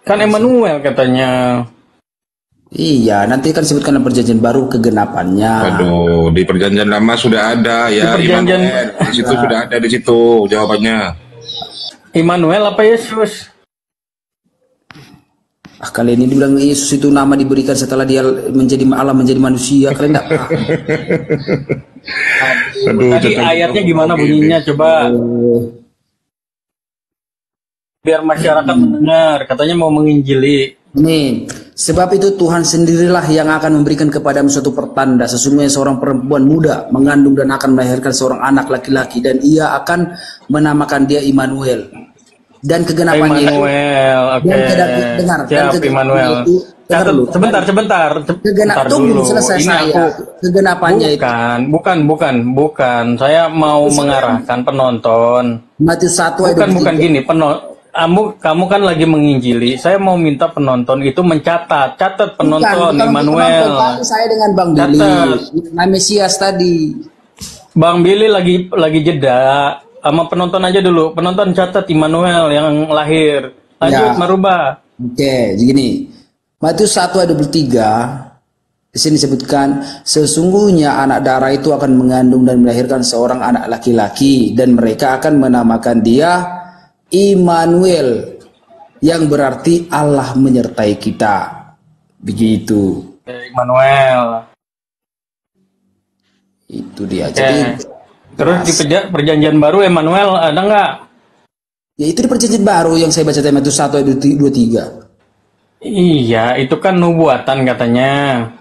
Kan Emmanuel katanya. Iya, nanti kan sebutkan dalam perjanjian baru kegenapannya. Waduh, di perjanjian lama sudah ada ya, Di perjanjian- Immanuel. Di situ sudah ada di situ jawabannya. Emmanuel apa Yesus? Kali ini dibilang Yesus itu nama diberikan setelah dia menjadi Allah menjadi manusia. Kalian enggak paham. Aduh, Tadi cocok. ayatnya gimana bunyinya? Coba biar masyarakat mendengar. Katanya mau menginjili. Nih, sebab itu Tuhan sendirilah yang akan memberikan kepadamu suatu pertanda. Sesungguhnya seorang perempuan muda mengandung dan akan melahirkan seorang anak laki-laki, dan ia akan menamakan dia Immanuel. Dan kegenapannya itu, Emmanuel, oke. dengar, Siap, Emmanuel. dengar dulu. Sebentar. Bentar Tunggu dulu. selesai Ini saya. Kegenapannya itu bukan. Saya mau mengarahkan penonton. Matius 1 ayat Bukan 23. gini, kamu kan lagi menginjili. Saya mau minta penonton itu catat penonton Bukan Emmanuel. penonton, saya dengan Bang Billy, Catat. nah Mesias tadi. Bang Billy lagi jeda sama penonton aja dulu. Penonton catat Immanuel yang lahir. Lanjut Ya. Maruba. Oke, gini. Matius 1 ayat 23 di sini disebutkan sesungguhnya anak darah itu akan mengandung dan melahirkan seorang anak laki-laki dan mereka akan menamakan dia Immanuel yang berarti Allah menyertai kita. Begitu. Immanuel. Itu dia. Oke. Jadi Terus di perjanjian baru Emmanuel ada nggak? ya itu di perjanjian baru yang saya baca tadi Matius 1 ayat 23. Iya, itu kan nubuatan katanya.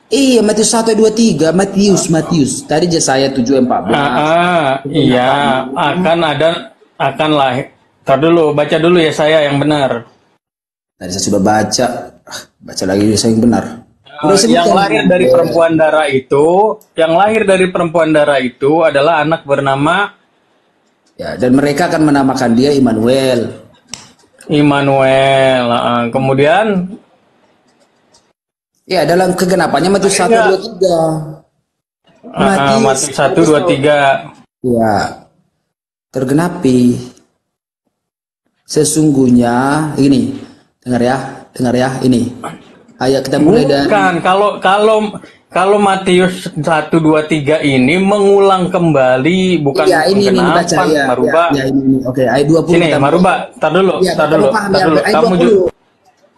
Iya, Matius 1 ayat 23, Matius. Tadi Yesaya 7 ayat 14. Iya, akan lahir. Tar dulu, baca dulu ya saya yang benar. Tadi saya sudah baca. Baca lagi saya yang benar. Yang lahir dari perempuan darah itu, adalah anak bernama Ya, dan mereka akan menamakan dia Immanuel. Immanuel. Kemudian Ya, dalam kegenapannya Matius 1 ayat 23. Matius 1, 2, 3. Ya, tergenapi. Sesungguhnya ini, dengar ya, ini. Ayo kita mulai dari Bukan, kalau Matius 1, 2, 3 ini mengulang kembali, bukan Iya, ini dibaca penggenapan, ya. Maruba. Ya, ini. Oke, ayat 20 Sini, kita Maruba, tar dulu. Ya, kita mau paham ya, ayat Kamu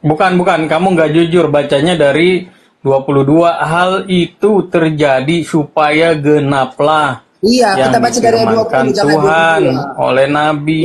20. bukan, kamu nggak jujur bacanya dari 22. Hal itu terjadi supaya genaplah Iya, yang kita baca dari ayat 20 difirmankan jangan Tuhan 22. oleh Nabi.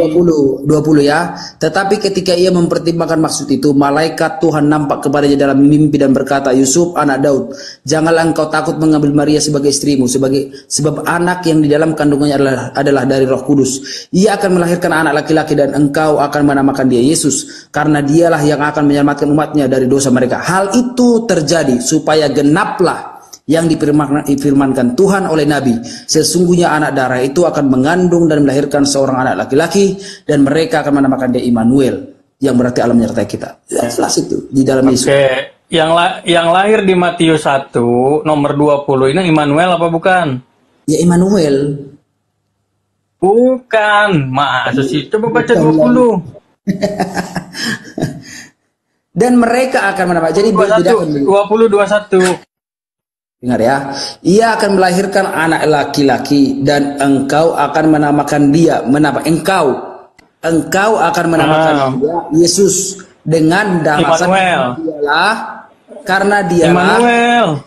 20 ya. Tetapi ketika ia mempertimbangkan maksud itu, malaikat Tuhan nampak kepadanya dalam mimpi dan berkata, Yusuf anak Daud, janganlah engkau takut mengambil Maria sebagai istrimu, sebab anak yang di dalam kandungannya adalah dari Roh Kudus. Ia akan melahirkan anak laki-laki dan engkau akan menamakan dia Yesus, karena dialah yang akan menyelamatkan umatnya dari dosa mereka. Hal itu terjadi supaya genaplah yang difirmankan Tuhan oleh Nabi, sesungguhnya anak darah itu akan mengandung dan melahirkan seorang anak laki-laki dan mereka akan menamakan dia Immanuel yang berarti Allah menyertai kita. Jelas itu di dalam Yesus. Oke, yang lahir di Matius 1 nomor 20 ini Immanuel apa bukan? Ya Immanuel. Bukan, masa sih? Coba baca 20. Dan mereka akan menamakan, jadi 20, 21. Dengar ya, ia akan melahirkan anak laki-laki dan engkau akan menamakan dia, engkau akan menamakan dia Yesus dengan alasan karena dialah Immanuel.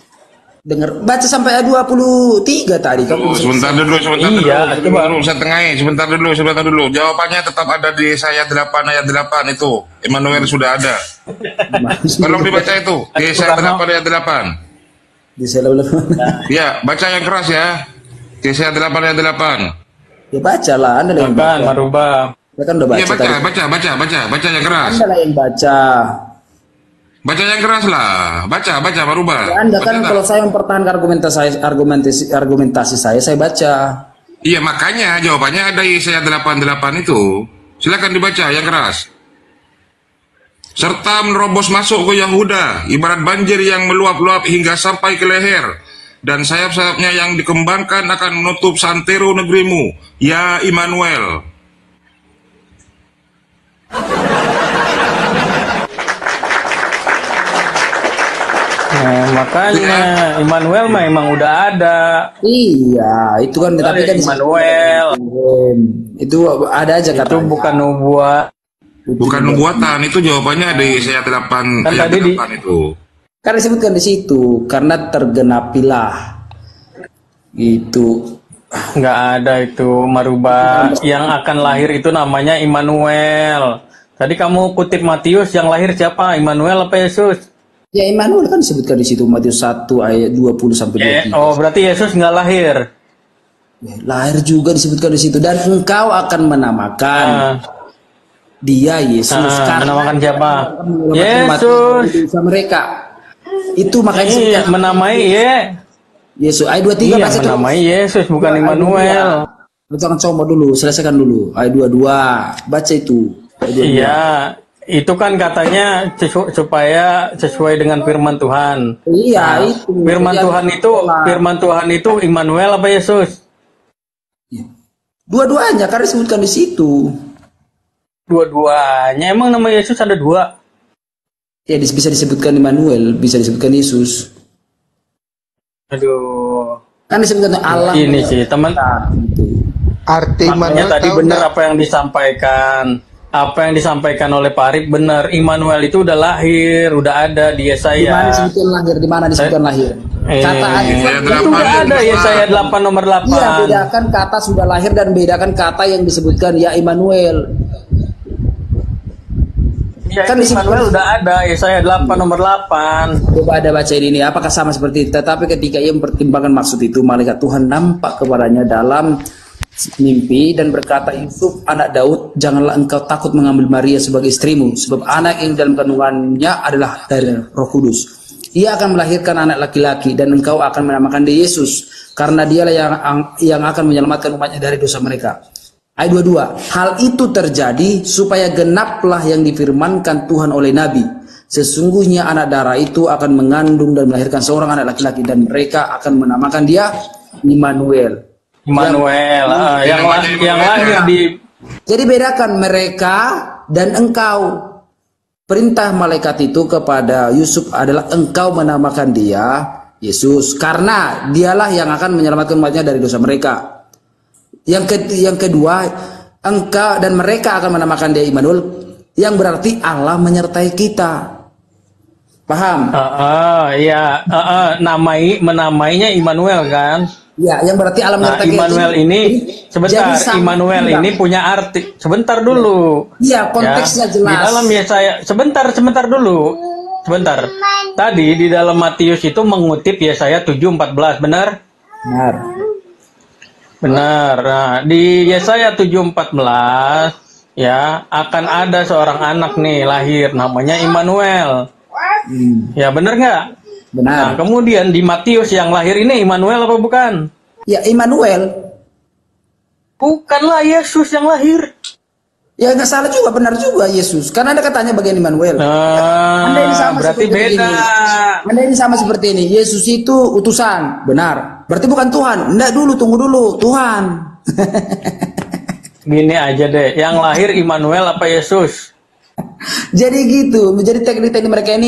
Dengar, baca sampai ayat 23 tadi. Sebentar dulu, sebentar dulu. Jawabannya tetap ada di Yesaya 8 ayat 8 itu. Immanuel sudah ada. Tolong dibaca itu. Yesaya 8 ayat 8. Ya, baca yang keras ya. Yesaya 8 ayat 8. Ya baca lah, Anda yang baca. Maruba. Ya kan udah baca. Iya, baca yang keras. Anda yang baca. Baca yang keras lah. Baca Maruba. Ya, Anda kan kalau saya mempertahankan argumentasi saya baca. Iya, makanya jawabannya ada Yesaya 8 itu. Silakan dibaca yang keras. Serta menerobos masuk ke Yahuda, ibarat banjir yang meluap-luap hingga sampai ke leher, dan sayap-sayapnya yang dikembangkan akan menutup santero negerimu, ya Immanuel. Makanya Immanuel memang udah ada. Iya, itu kan tapi kan Immanuel. Itu ada aja katanya. Itu bukan nubuat. Bukan nubuatan, itu jawabannya di Yesaya 8 kan ayat tadi 8 itu. Karena disebutkan di situ, karena tergenapilah. Gitu. Nggak ada itu Maruba. Yang akan lahir itu namanya Immanuel. Tadi kamu kutip Matius, yang lahir siapa? Immanuel apa Yesus? Ya Immanuel kan disebutkan di situ Matius 1 ayat 20 sampai 23. Oh, berarti Yesus nggak lahir. Ya, lahir juga disebutkan di situ, dan engkau akan menamakan dia Yesus. Menamakan siapa? Yesus. Sama mereka. Itu makanya menamai Yesus. Ayat 23 baca menamai Yesus bukan Immanuel. Jangan coba dulu, selesaikan dulu. Ayat 22. Baca itu. Iya. itu kan katanya supaya sesuai dengan firman Tuhan. Iya, Nah, itu. firman Tuhan itu Immanuel apa Yesus? Dua-duanya karena disebutkan di situ. Dua-duanya. Emang nama Yesus ada dua? Ya bisa disebutkan Immanuel, bisa disebutkan Yesus. Aduh. Kan disebutkan Allah. Ini sih teman. Arti Makanya Immanuel tadi tahu benar nggak? apa yang disampaikan. Apa yang disampaikan oleh Pak Arif benar. Immanuel itu udah lahir, udah ada di Di mana Yesaya. disebutkan lahir? Di mana disebutkan lahir? Kata Itu udah ada Yesaya 8 nomor 8. Iya, bedakan kata sudah lahir dan bedakan kata yang disebutkan ya Immanuel. Ya, Kan itu disebut- Immanuel udah ada Yesaya 8 nomor 8. Coba ada baca ini, apakah sama seperti itu? Tetapi ketika ia mempertimbangkan maksud itu, malaikat Tuhan nampak kepadanya dalam mimpi dan berkata, Yusuf anak Daud, janganlah engkau takut mengambil Maria sebagai istrimu, sebab anak yang dalam kandungannya adalah dari Roh Kudus. Ia akan melahirkan anak laki-laki dan engkau akan menamakan dia Yesus, karena dialah yang akan menyelamatkan umatnya dari dosa mereka. Ayat 22, hal itu terjadi supaya genaplah yang difirmankan Tuhan oleh Nabi. Sesungguhnya anak darah itu akan mengandung dan melahirkan seorang anak laki-laki dan mereka akan menamakan dia Immanuel. Immanuel, yang lahir di. Jadi bedakan mereka dan engkau. Perintah malaikat itu kepada Yusuf adalah engkau menamakan dia Yesus, karena dialah yang akan menyelamatkan umatnya dari dosa mereka. Yang kedua, engkau dan mereka akan menamakan dia Immanuel, yang berarti Allah menyertai kita. Paham? Iya, menamainya Immanuel kan. Ya, yang berarti Allah Nah, menyertai Immanuel kita. ini sebentar, Jadi sama Immanuel kita. ini punya arti. Sebentar dulu. Iya, konteksnya jelas. Di dalam Yesaya, sebentar dulu. Sebentar. Tadi di dalam Matius itu mengutip Yesaya 7:14, benar? Benar. Benar. Nah, di Yesaya 7:14 ya akan ada seorang anak nih lahir namanya Immanuel. Ya benar nggak? Nah, Benar. kemudian di Matius yang lahir ini Immanuel apa bukan? Ya, Immanuel. Bukanlah Yesus yang lahir. Ya nggak salah juga, benar juga Yesus. Karena ada katanya bagian Immanuel. Anda ini sama Berarti seperti beda. ini. Anda ini sama seperti ini. Yesus itu utusan, benar. Berarti bukan Tuhan. Enggak dulu, tunggu dulu, Tuhan. Gini aja deh, yang lahir Immanuel apa Yesus? Jadi gitu, menjadi teknik-teknik mereka ini